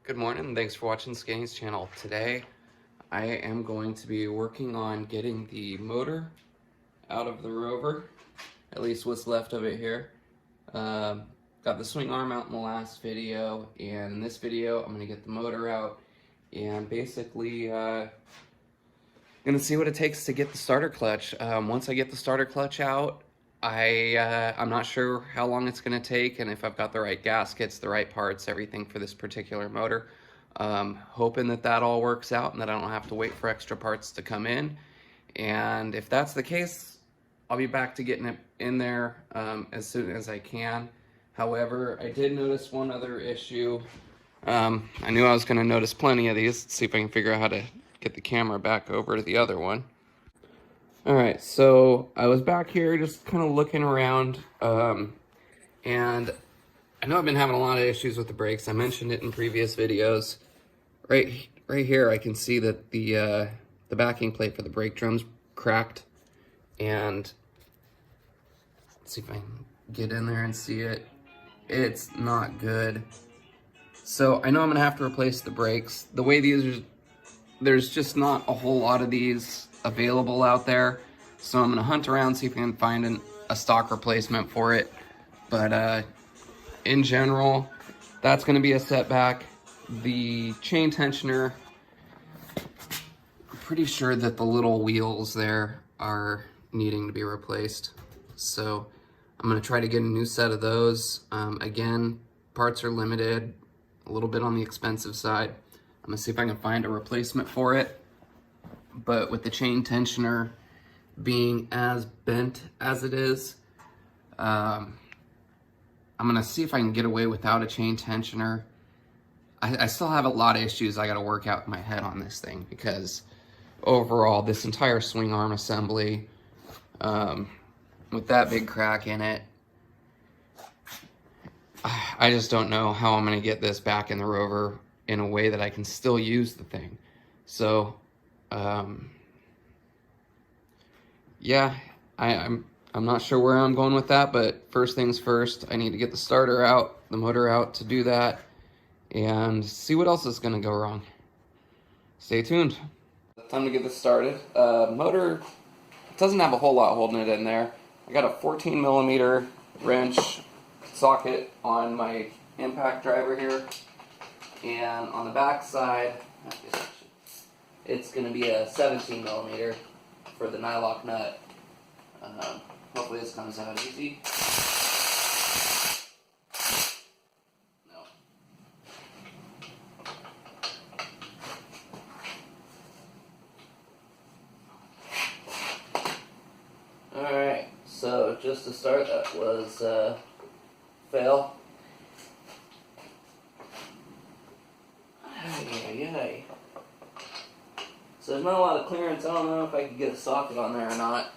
Good morning, and thanks for watching Skinny's channel. Today, I am going to be working on getting the motor out of the Rover, at least what's left of it here. Got the swing arm out in the last video, and in this video, I'm going to get the motor out and basically going to see what it takes to get the starter clutch. Once I get the starter clutch out, I'm not sure how long it's going to take and if I've got the right gaskets, the right parts, everything for this particular motor. Hoping that all works out and that I don't have to wait for extra parts to come in. And if that's the case, I'll be back to getting it in there as soon as I can. However, I did notice one other issue. I knew I was going to notice plenty of these. Let's see if I can figure out how to get the camera back over to the other one. Alright, so I was back here just kind of looking around, and I know I've been having a lot of issues with the brakes. I mentioned it in previous videos. Right here I can see that the backing plate for the brake drum's cracked, and let's see if I can get in there and see it. It's not good. So I know I'm going to have to replace the brakes. The way these are, there's just not a whole lot of these available out there, so I'm gonna hunt around, see if I can find a stock replacement for it. But in general, that's gonna be a setback. The chain tensioner, I'm pretty sure that the little wheels there are needing to be replaced, so I'm gonna try to get a new set of those. Again, parts are limited, a little bit on the expensive side. I'm gonna see if I can find a replacement for it. But with the chain tensioner being as bent as it is, I'm gonna see if I can get away without a chain tensioner. I still have a lot of issues I gotta work out in my head on this thing, because overall, this entire swing arm assembly, with that big crack in it, I just don't know how I'm gonna get this back in the Rover in a way that I can still use the thing. So, yeah, I'm not sure where I'm going with that, but first things first, I need to get the starter out, the motor out to do that, and see what else is going to go wrong. Stay tuned. Time to get this started. Motor doesn't have a whole lot holding it in there. I got a 14mm wrench socket on my impact driver here, and on the back side, it's going to be a 17mm for the nylock nut. Hopefully this comes out easy. No. Alright, so just to start, that was fail. Ay. So there's not a lot of clearance. I don't know if I could get a socket on there or not.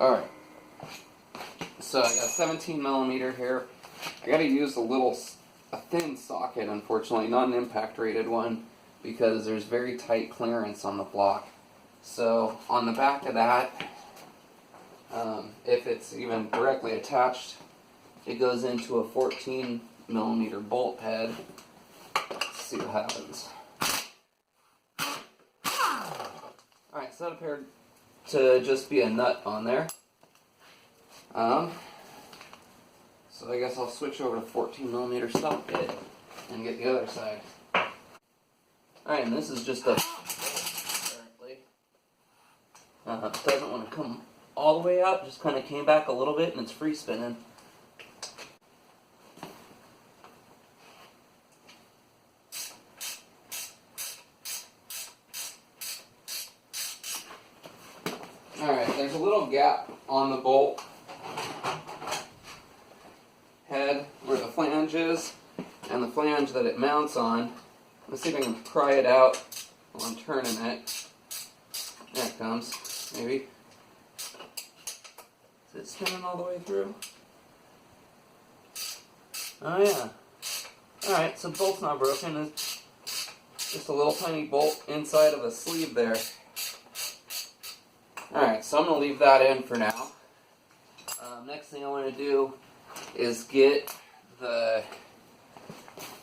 Alright. So I got a 17mm here. I gotta use a thin socket, unfortunately, not an impact rated one, because there's very tight clearance on the block. So on the back of that, if it's even directly attached, it goes into a 14mm bolt head. Let's see what happens. Alright, so that appeared to just be a nut on there. So I guess I'll switch over to 14mm socket and get the other side. Alright, and this is just a apparently. It doesn't want to come all the way out, just kind of came back a little bit and it's free spinning. Alright, there's a little gap on the bolt head where the flange is, and the flange that it mounts on. Let's see if I can pry it out while I'm turning it. There it comes, maybe. Is it spinning all the way through? Oh yeah. Alright, so the bolt's not broken. It's just a little tiny bolt inside of a sleeve there. Alright, so I'm going to leave that in for now. Next thing I want to do is get the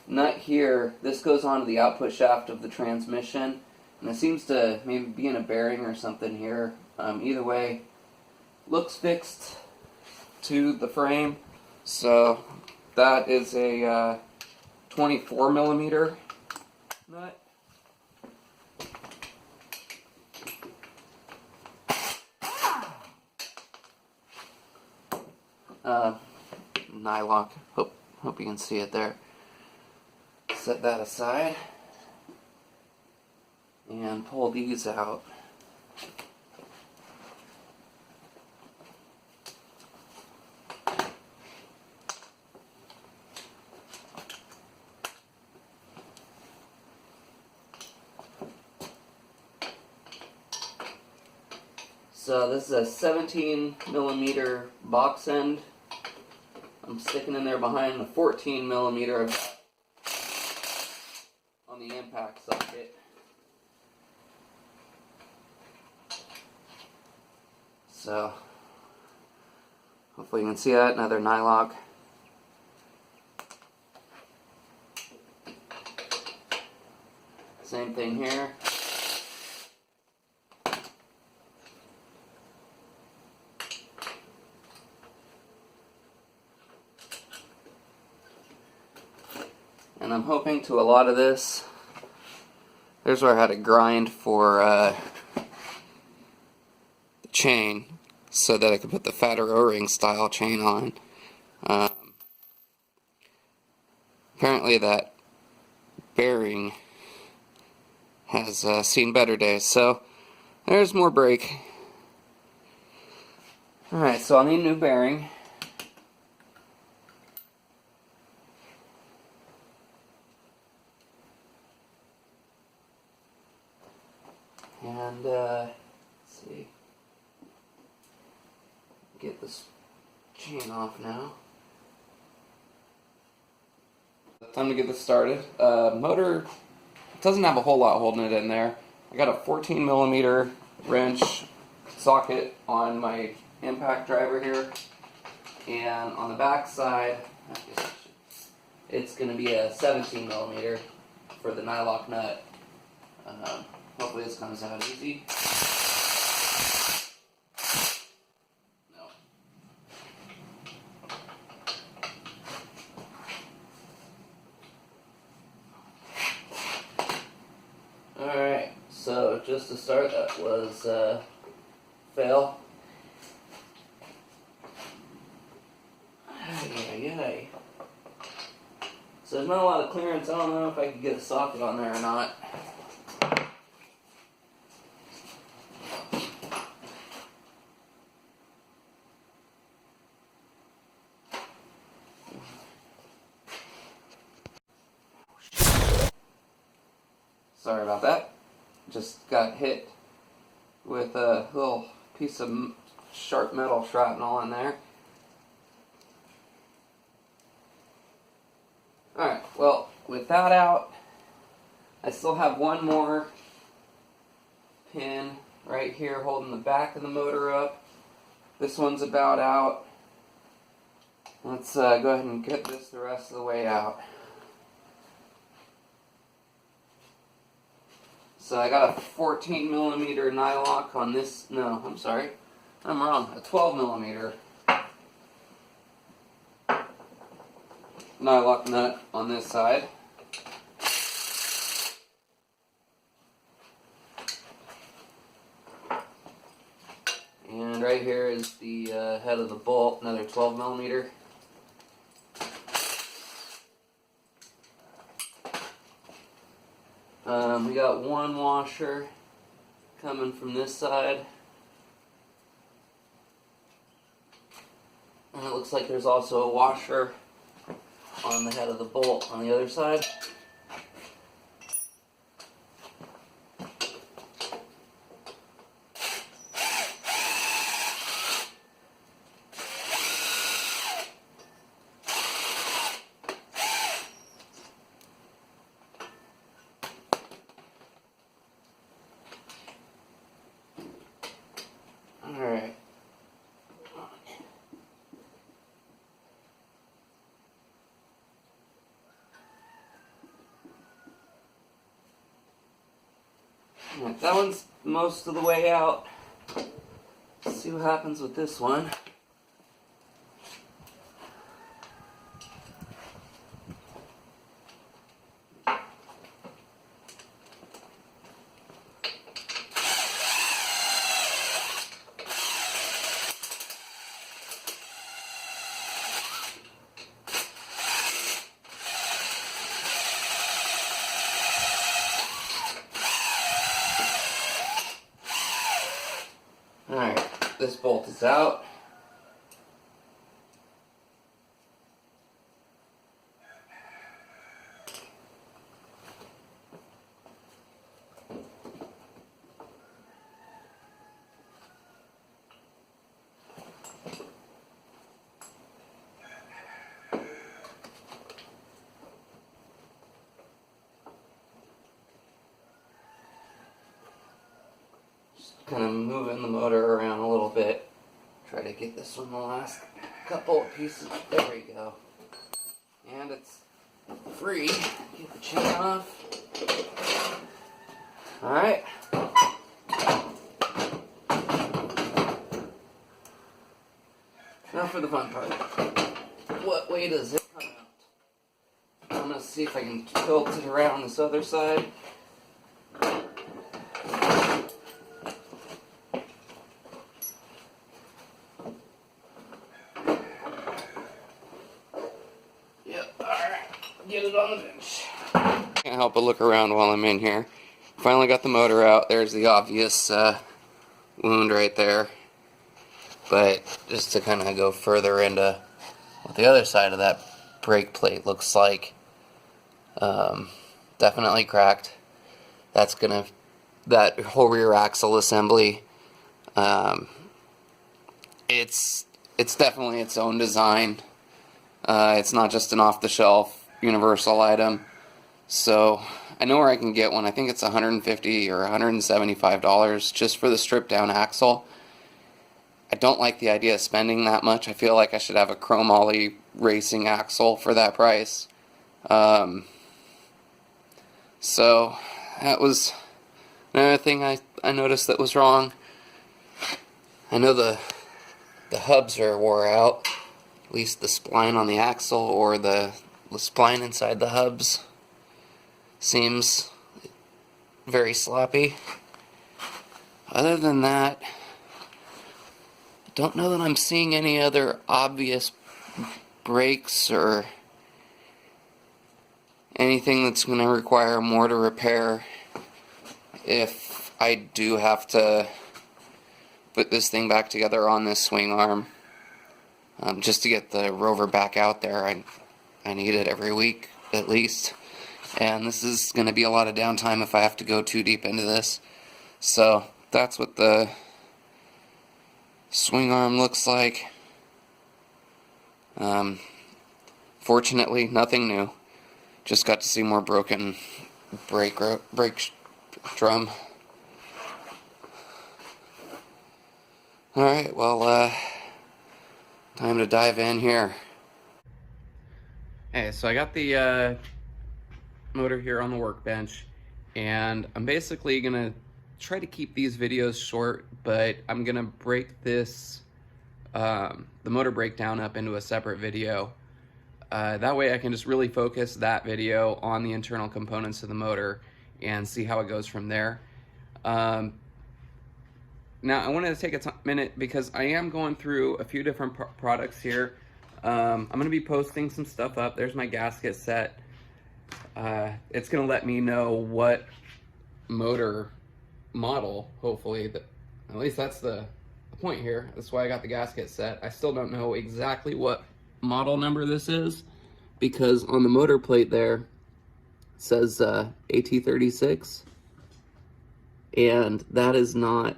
nut here, this goes onto the output shaft of the transmission, and it seems to maybe be in a bearing or something here. Either way, looks fixed to the frame. So that is a 24 millimeter nut. Nylock. Hope you can see it there. Set that aside and pull these out. So this is a 17 millimeter box end. I'm sticking in there behind the 14 millimeter on the impact socket. So hopefully you can see that. Another nylock. Same thing here. And I'm hoping to a lot of this. There's where I had to grind for the chain so that I could put the fatter O-ring style chain on. Apparently that bearing has seen better days, so there's more brake. Alright, so I'll need a new bearing. And let's see, get this chain off now. Time to get this started. Motor doesn't have a whole lot holding it in there. I got a 14 millimeter wrench socket on my impact driver here, and on the back side it's going to be a 17 millimeter for the nylock nut. Hopefully this comes out easy. No. Alright, so just to start, that was fail. Ay. So there's not a lot of clearance. I don't know if I could get a socket on there or not. Sorry about that. Just got hit with a little piece of sharp metal shrapnel in there. Alright, well, with that out, I still have one more pin right here holding the back of the motor up. This one's about out. Let's go ahead and get this the rest of the way out. So I got a 14 millimeter nylock on this. No, I'm sorry. I'm wrong. A 12 millimeter nylock nut on this side. And right here is the head of the bolt, another 12 millimeter. We got one washer coming from this side. And it looks like there's also a washer on the head of the bolt on the other side. Alright. Alright, that one's most of the way out. Let's see what happens with this one. Alright, this bolt is out. Kind of moving the motor around a little bit. Try to get this one the last couple of pieces. There we go. And it's free. Get the chain off. Alright. Now for the fun part. What way does it come out? I'm going to see if I can tilt it around this other side. Get it on the bench. Can't help but look around while I'm in here. Finally got the motor out. There's the obvious wound right there. But just to kind of go further into what the other side of that brake plate looks like. Definitely cracked. That's gonna, that whole rear axle assembly. It's definitely its own design. It's not just an off-the-shelf universal item. So I know where I can get one. I think it's $150 or $175 just for the stripped down axle. I don't like the idea of spending that much. I feel like I should have a chrome ollie racing axle for that price. So that was another thing I noticed that was wrong. I know the hubs are wore out, at least the spline on the axle or the spline inside the hubs seems very sloppy. Other than that, I don't know that I'm seeing any other obvious breaks or anything that's going to require more to repair if I do have to put this thing back together on this swing arm. Just to get the Rover back out there, I need it every week at least, and this is going to be a lot of downtime if I have to go too deep into this. So that's what the swing arm looks like. Fortunately, nothing new. Just got to see more broken brake drum. Alright, well, time to dive in here. Hey, so I got the motor here on the workbench, and I'm basically gonna try to keep these videos short, but I'm gonna break this, the motor breakdown up into a separate video. That way I can just really focus that video on the internal components of the motor and see how it goes from there. Now I wanted to take a minute because I am going through a few different products here. I'm going to be posting some stuff up. There's my gasket set. It's going to let me know what motor model, hopefully, at least that's the point here. That's why I got the gasket set. I still don't know exactly what model number this is, because on the motor plate there it says AT36, and that is not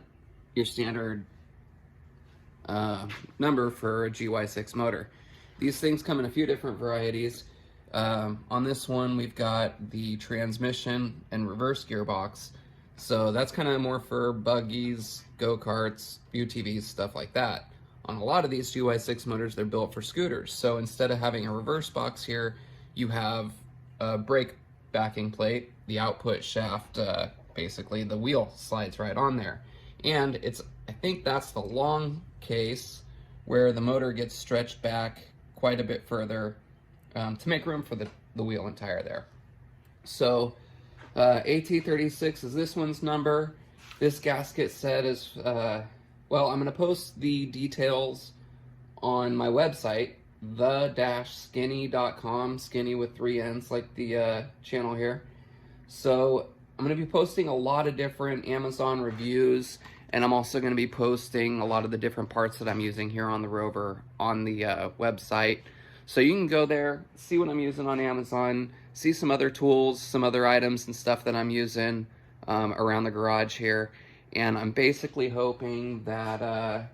your standard number for a gy6 motor. These things come in a few different varieties. On this one we've got the transmission and reverse gearbox, so that's kind of more for buggies, go-karts, UTVs, stuff like that. On a lot of these gy6 motors, they're built for scooters, so instead of having a reverse box here, you have a brake backing plate, the output shaft basically the wheel slides right on there. And I think that's the long case where the motor gets stretched back quite a bit further to make room for the wheel and tire there. So AT36 is this one's number. This gasket set is, well, I'm going to post the details on my website, the-skinny.com, skinny with 3 N's, like the channel here. So I'm going to be posting a lot of different Amazon reviews, and I'm also going to be posting a lot of the different parts that I'm using here on the Rover on the website. So you can go there, see what I'm using on Amazon, see some other tools, some other items and stuff that I'm using around the garage here. And I'm basically hoping that I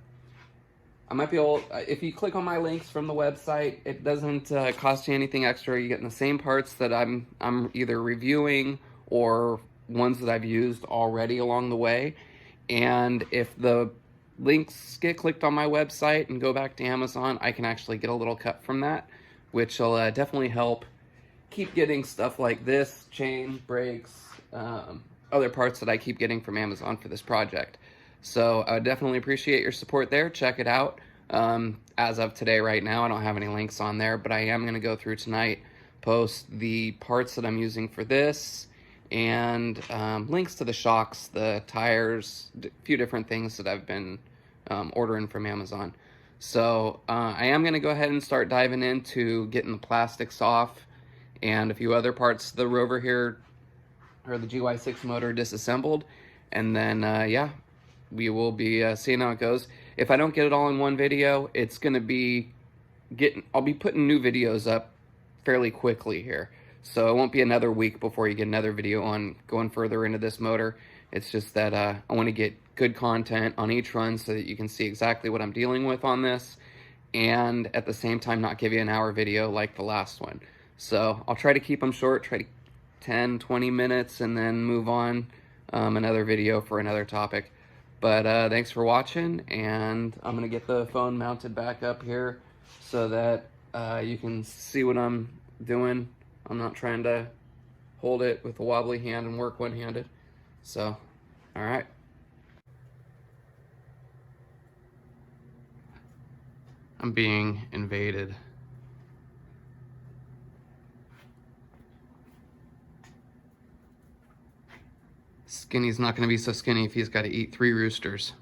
might be able, if you click on my links from the website, it doesn't cost you anything extra. You're getting the same parts that I'm either reviewing or ones that I've used already along the way. And if the links get clicked on my website and go back to Amazon, I can actually get a little cut from that, which will definitely help keep getting stuff like this, chain, brakes, other parts that I keep getting from Amazon for this project. So I would definitely appreciate your support there. Check it out. As of today, right now, I don't have any links on there, but I am going to go through tonight, post the parts that I'm using for this, and links to the shocks, the tires, a few different things that I've been ordering from Amazon. So I am going to go ahead and start diving into getting the plastics off and a few other parts of the Rover here, or the gy6 motor, disassembled. And then, yeah, we will be seeing how it goes. If I don't get it all in one video, it's going to be I'll be putting new videos up fairly quickly here. So it won't be another week before you get another video on going further into this motor. It's just that I want to get good content on each run so that you can see exactly what I'm dealing with on this, and at the same time not give you an hour video like the last one. So I'll try to keep them short, try to 10-20 minutes, and then move on another video for another topic. But thanks for watching, and I'm going to get the phone mounted back up here so that you can see what I'm doing. I'm not trying to hold it with a wobbly hand and work one-handed. So, all right. I'm being invaded. Skinny's not going to be so skinny if he's got to eat 3 roosters.